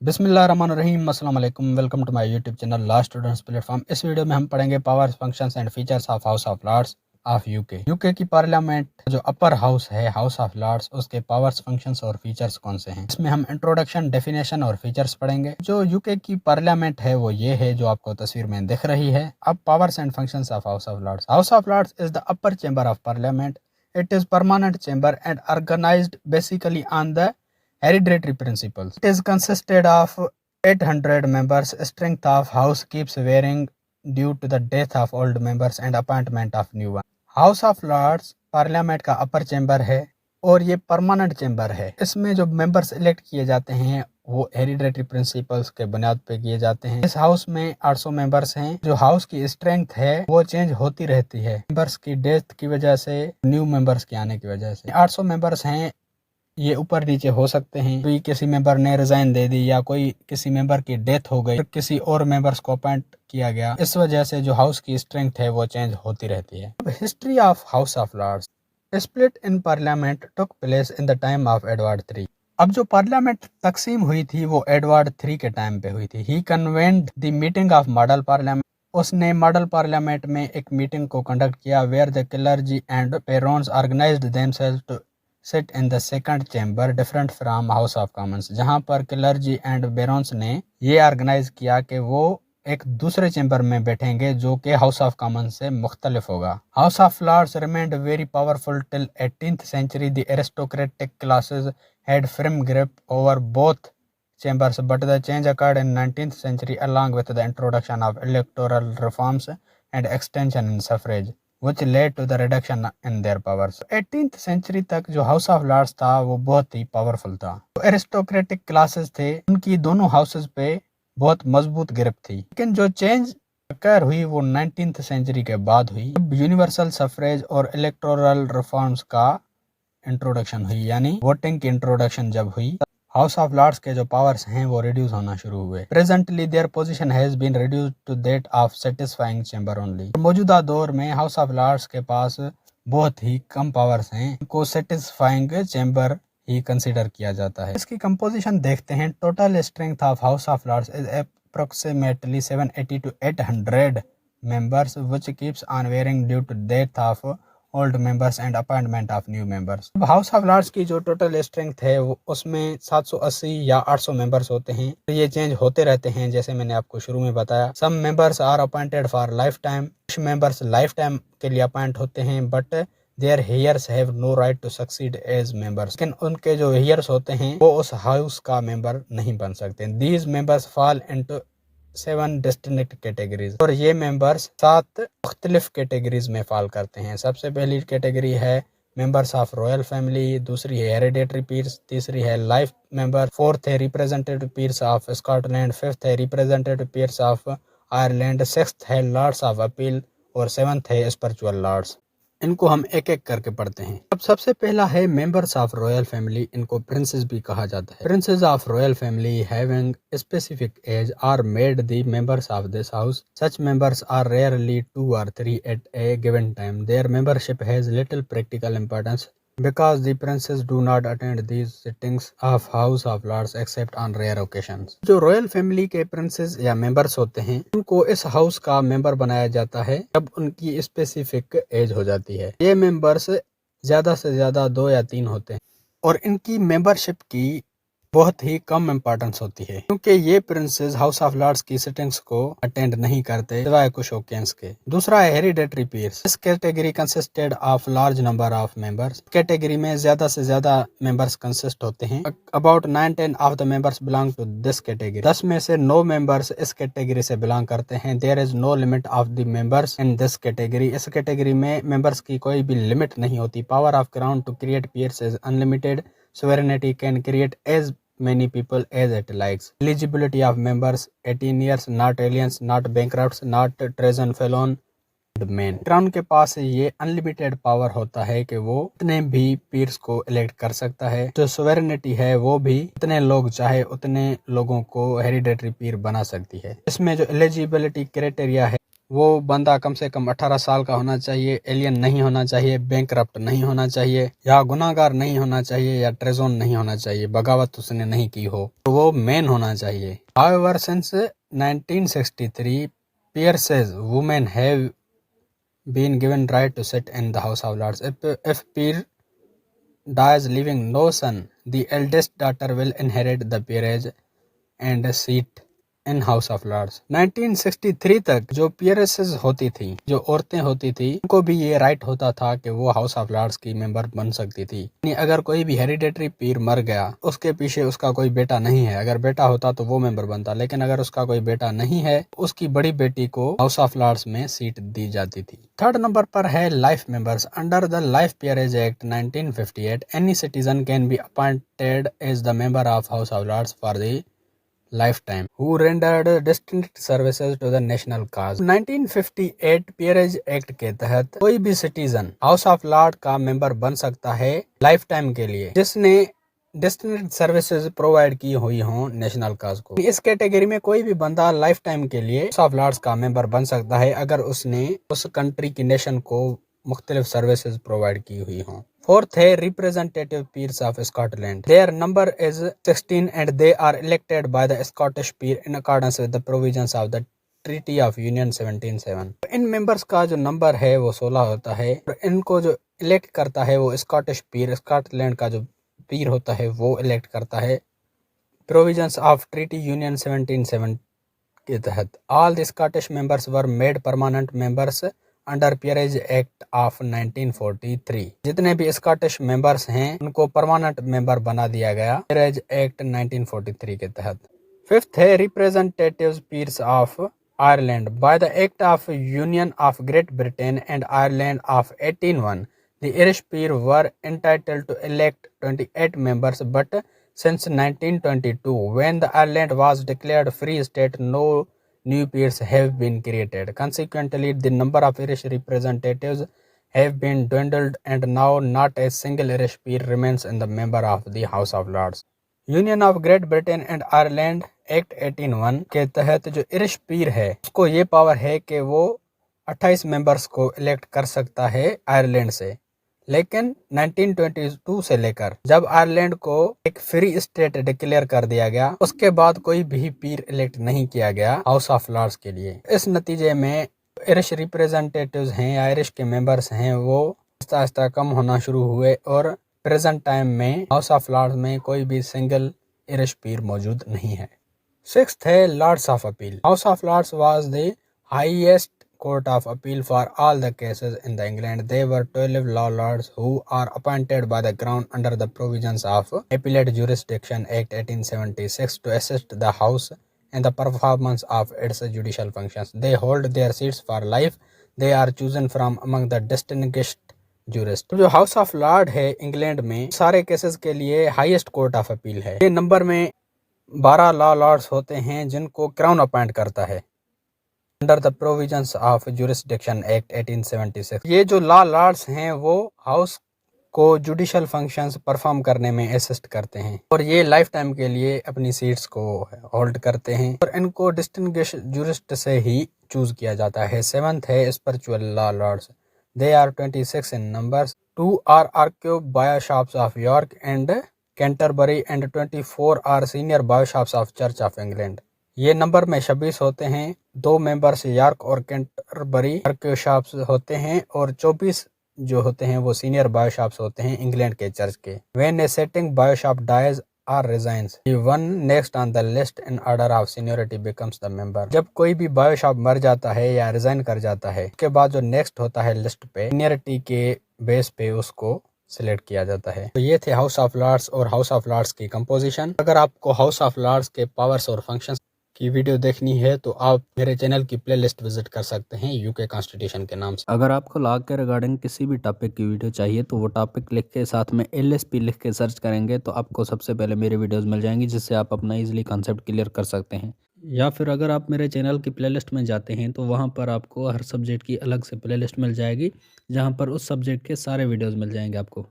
बिस्मिल्लाहिर्रहमानिर्रहीम, अस्सलाम वालेकुम। Welcome to my YouTube channel law students platform. इस वीडियो में हम पढ़ेंगे powers, functions and features of House of Lords of UK. UK की पार्लियामेंट जो अपर हाउस है, हाउस ऑफ लॉर्ड्स, उसके पावर्स, फंक्शंस और फीचर्स कौन से हैं। इसमें हम इंट्रोडक्शन, डेफिनेशन और फीचर्स पढ़ेंगे। जो यूके की पार्लियामेंट है वो ये है जो आपको तस्वीर में दिख रही है। अब powers and functions of House of Lords. House of Lords is the upper chamber of parliament. It is permanent chamber and organized basically on the hereditary principles. It is consisted of 800 members. Strength of house keeps varying due to the death of old members and appointment of new one. House of Lords parliament का upper chamber है और ये permanent chamber है। इसमें जो members elect किए जाते हैं वो हेरिडेटरी प्रिंसिपल्स के बुनियाद पे किए जाते हैं। इस हाउस में 800 मेंबर्स हैं। जो हाउस की स्ट्रेंथ है वो चेंज होती रहती है मेंबर्स की डेथ की वजह से, न्यू मेंबर्स के आने की वजह से। 800 मेंबर्स हैं, ये ऊपर नीचे हो सकते हैं। कोई किसी मेंबर ने रिजाइन दे दी या कोई किसी मेंबर की डेथ हो गई, किसी और मेंबर्स को अपॉइंट किया गया, इस वजह से जो हाउस की स्ट्रेंथ है वो चेंज होती रहती है। अब history of House of Lords. Split in parliament took place in the time of Edward III। अब जो पार्लियामेंट तकसीम हुई थी वो एडवर्ड III के टाइम पे हुई थी। He convened the meeting of model parliament. उसने मॉडल पार्लियामेंट में एक मीटिंग को कंडक्ट किया where the clergy and barons organised themselves to sit in the second chamber different from House of Commons. जहां पर क्लर्जी एंड बेरोन्स ने ये organise किया कि वो एक दूसरे चैम्बर में बैठेंगे जो कि हाउस ऑफ कॉमन से मुख्तलिफ होगा। House of Lords remained very powerful till 18th century. The aristocratic classes had firm grip over both chambers, but the change occurred in 19th century along with the introduction of electoral reforms and extension in suffrage, which led to the reduction in their powers. 18th century तक जो house of Lord's था वो बहुत ही powerful था। तो aristocratic classes थे, उनकी दोनों हाउसेस पे बहुत मजबूत ग्रिप थी। लेकिन जो चेंज अकर हुई वो 19th सेंचुरी के बाद हुई। यूनिवर्सल सफरेज और इलेक्टोरल रिफॉर्म्स का इंट्रोडक्शन हुई, यानी वोटिंग की इंट्रोडक्शन जब हुई, हाउस ऑफ लॉर्ड्स के जो पावर्स हैं वो रिड्यूस होना शुरू हुए। Presently their position has been reduced to that of satisfying chamber only. मौजूदा दौर में हाउस ऑफ लॉर्ड्स के पास बहुत ही कम पावर्स हैं, इनको सेटिस्फाइंग चैम्बर ही कंसीडर किया जाता है। इसकी कंपोजिशन देखते हैं। Total strength of House of Lords is approximately 780 to 800 members, which keeps on varying due to death of old members and appointment of new members. अब हाउस ऑफ लॉर्ड्स की जो total strength है वो उसमें 780 या 800 members होते हैं। तो ये चेंज होते रहते हैं जैसे मैंने आपको शुरू में बताया। Some members are appointed for life time. कुछ मेंबर्स लाइफ टाइम के लिए अपॉइंट होते हैं, but their heirs have no right to succeed as members. लेकिन उनके जो हेयर्स होते हैं वो उस हाउस का मेंबर नहीं बन सकते। These members fall into 7 distinct categories, और ये मेंबर्स 7 मुख्तलिफ कैटेगरीज में फॉल करते हैं। सबसे पहली कैटेगरी है मेंबर्स ऑफ रॉयल फैमिली, दूसरी है हेरिडेटरी पीयर्स, तीसरी है लाइफ मेंबर, फोर्थ है representative peers of Scotland, fifth है representative peers of Ireland, sixth है लॉर्ड्स ऑफ अपील और सेवंथ है स्पिरिचुअल लॉर्ड्स। इनको हम एक एक करके पढ़ते हैं। अब सबसे पहला है मेंबर्स ऑफ रॉयल फैमिली। इनको प्रिंसेस भी कहा जाता है। Princes of royal family having specific age are made the members of this house. Such members are rarely 2 or 3 at a given time. Their membership has little practical importance because the princes do not attend these sittings of House of Lords except on rare occasions. जो royal family के princess या members होते हैं उनको इस house का member बनाया जाता है जब उनकी स्पेसिफिक एज हो जाती है। ये मेंबर्स ज्यादा से ज्यादा 2 या 3 होते हैं और इनकी मेंबरशिप की बहुत ही कम इम्पोर्टेंस होती है क्योंकि ये प्रिंसेस हाउस ऑफ लॉर्ड्स की सिटिंग्स को अटेंड नहीं करते सिवाय कुछ ओकेजन्स के। दूसरा है हेरिडेटरी पीयर्स। इस category consisted of large number of members. Category में ज्यादा से ज्यादा मेंबर्स कंसिस्ट होते हैं। About 9-10 of the members belong to this category. 10 में से 9 मेंबर्स इस कैटेगरी से बिलोंग करते हैं। There is no limit of the members in this category. इस कैटेगरी में मेंबर्स की कोई भी लिमिट नहीं होती। Power of crown to create peers is unlimited. Sovereignty can create as many people as it likes. Eligibility of members 18 years, not aliens, not bankrupts, not treason felon, men. Crown के पास ये unlimited power होता है कि वो इतने भी peers को elect कर सकता है। जो सोवेरेनिटी है वो भी इतने लोग चाहे उतने लोगों को हेरिडेटरी पीयर बना सकती है। इसमें जो एलिजिबिलिटी क्राइटेरिया है वो बंदा कम से कम 18 साल का होना चाहिए, एलियन नहीं होना चाहिए, बैंकरप्ट नहीं होना चाहिए, या गुनाहगार नहीं होना चाहिए, या ट्रेजोन नहीं होना चाहिए, बगावत उसने नहीं की हो, तो वो मैन होना चाहिए। However, since 1963, Pierre says women have been given right to sit in the House of Lords. If Pierre dies leaving no son, the eldest daughter will inherit the peerage and a seat in House of Lords. 1963 तक जो पीयरेसेस होती थी, जो औरतें होती थी, उनको भी ये राइट होता था कि वो हाउस ऑफ लॉर्ड्स की मेंबर बन सकती थी। यानी अगर कोई भी हेरिडेटरी पीर मर गया, उसके पीछे उसका कोई बेटा नहीं है, अगर बेटा होता तो वो मेंबर बनता, लेकिन अगर उसका कोई बेटा नहीं है, उसकी बड़ी बेटी को हाउस ऑफ लॉर्ड्स में सीट दी जाती थी। थर्ड नंबर पर है life members. Under the Life Peerage Act 1958, any citizen can be appointed as the member of House of Lords for the lifetime who rendered distinct services to the national cause। 1958 पीयरेज act के तहत कोई भी citizen house of Lord का member बन सकता है life time के लिए, जिसने डिस्टिंक्ट सर्विसेज प्रोवाइड की हुई हो नेशनल काज को। इस कैटेगरी में कोई भी बंदा लाइफ टाइम के लिए हाउस ऑफ लॉर्ड्स का मेंबर बन सकता है अगर उसने उस कंट्री की नेशन को मुख्तलिफ सर्विसेज प्रोवाइड की हुई हों। फोर्थ है representative peers of Scotland. Their number is 16 and they are elected by the Scottish peer in accordance with the provisions of the Treaty of Union 1707। इन मेंबर्स का जो नंबर है वो 16 होता है और इनको जो इलेक्ट करता है वो स्कॉटिश पीर, स्कॉटलैंड का जो पीर होता है वो इलेक्ट करता है प्रोविजंस ऑफ ट्रीटी यूनियन 1707 के तहत। All the Scottish members were made permanent members under Peerage Act of 1943। जितने भी स्कॉटिश मेंबर्स हैं उनको परमानेंट मेंबर बना दिया गया पीयरेज एक्ट 1943 के तहत। फिफ्थ है representatives pirs of Ireland. By the act of union of great Britain and Ireland of 1801, the Irish peer were entitled to elect 28 members, but since 1922, when the Ireland was declared free state, no new peers have been created. Consequently, the number of Irish representatives have been dwindled and now not a single Irish peer remains in the member of the House of Lords. Union of great Britain and Ireland act 1801 के तहत जो Irish पीर है उसको ये power है कि वो 28 members को इलेक्ट कर सकता है आयरलैंड से, लेकिन 1922 से लेकर जब आयरलैंड को एक फ्री स्टेट डिक्लेयर कर दिया गया उसके बाद कोई भी पीर इलेक्ट नहीं किया गया हाउस ऑफ लॉर्ड्स के लिए। इस नतीजे में आयरिश रिप्रेजेंटेटिव्स हैं, आयरिश के मेंबर्स हैं, वो आहिस्ता आहिस्ता कम होना शुरू हुए और प्रेजेंट टाइम में हाउस ऑफ लॉर्ड्स में कोई भी सिंगल आयरिश पीर मौजूद नहीं है। सिक्स्थ है Lord's of appeal. House of Lords was the highest Court of Appeal for all the cases in the England. They were 12 law lords who are appointed by the Crown under the provisions of Appellate Jurisdiction Act 1876 to assist the House in the performance of its judicial functions. They hold their seats for life. They are chosen from among the distinguished jurists. जो house of Lord है England में सारे cases के लिए highest court of appeal है। ये number में 12 law Lord's होते हैं जिनको क्राउन अपॉइंट करता है under the provisions of jurisdiction act 1876। ये जो लॉ लॉर्ड्स हैं वो हाउस को जुडिशल फंक्शंस परफॉर्म करने में असिस्ट करते हैं और ये लाइफ टाइम के लिए अपनी सीट्स को होल्ड करते हैं और इनको डिस्टिंग्विश जुरिस्ट से ही चूज किया जाता है। सेवंथ है spiritual law lords. They are 26 in numbers. 2 are archbishops of York and Canterbury and 24 are senior bishops of Church of England. ये नंबर में 26 होते हैं। 2 मेंबर्स यॉर्क और कैंटरबरी आर्कियोबाइशॉप्स होते हैं और 24 जो होते हैं वो सीनियर बाइशॉप्स होते हैं इंग्लैंड के चर्च के। व्हेन ए सेटिंग बाइशॉप डाइज और resigns, the one next on the list in order of seniority becomes the member. जब कोई भी बाइशॉप मर जाता है या रिजाइन कर जाता है उसके बाद जो नेक्स्ट होता है लिस्ट पे सीनियरिटी के बेस पे उसको सिलेक्ट किया जाता है। तो ये थे हाउस ऑफ लॉर्ड्स और हाउस ऑफ लॉर्ड्स की कंपोजिशन। अगर आपको हाउस ऑफ लॉर्ड्स के पावर्स और फंक्शंस की वीडियो देखनी है तो आप मेरे चैनल की प्लेलिस्ट विजिट कर सकते हैं यूके कॉन्स्टिट्यूशन के नाम से। अगर आपको लॉ के रिगार्डिंग किसी भी टॉपिक की वीडियो चाहिए तो वो टॉपिक लिख के साथ में LSP लिख के सर्च करेंगे तो आपको सबसे पहले मेरी वीडियोस मिल जाएंगी जिससे आप अपना इजीली कॉन्सेप्ट क्लियर कर सकते हैं। या फिर अगर आप मेरे चैनल की प्लेलिस्ट में जाते हैं तो वहाँ पर आपको हर सब्जेक्ट की अलग से प्लेलिस्ट मिल जाएगी जहाँ पर उस सब्जेक्ट के सारे वीडियोज़ मिल जाएंगे आपको।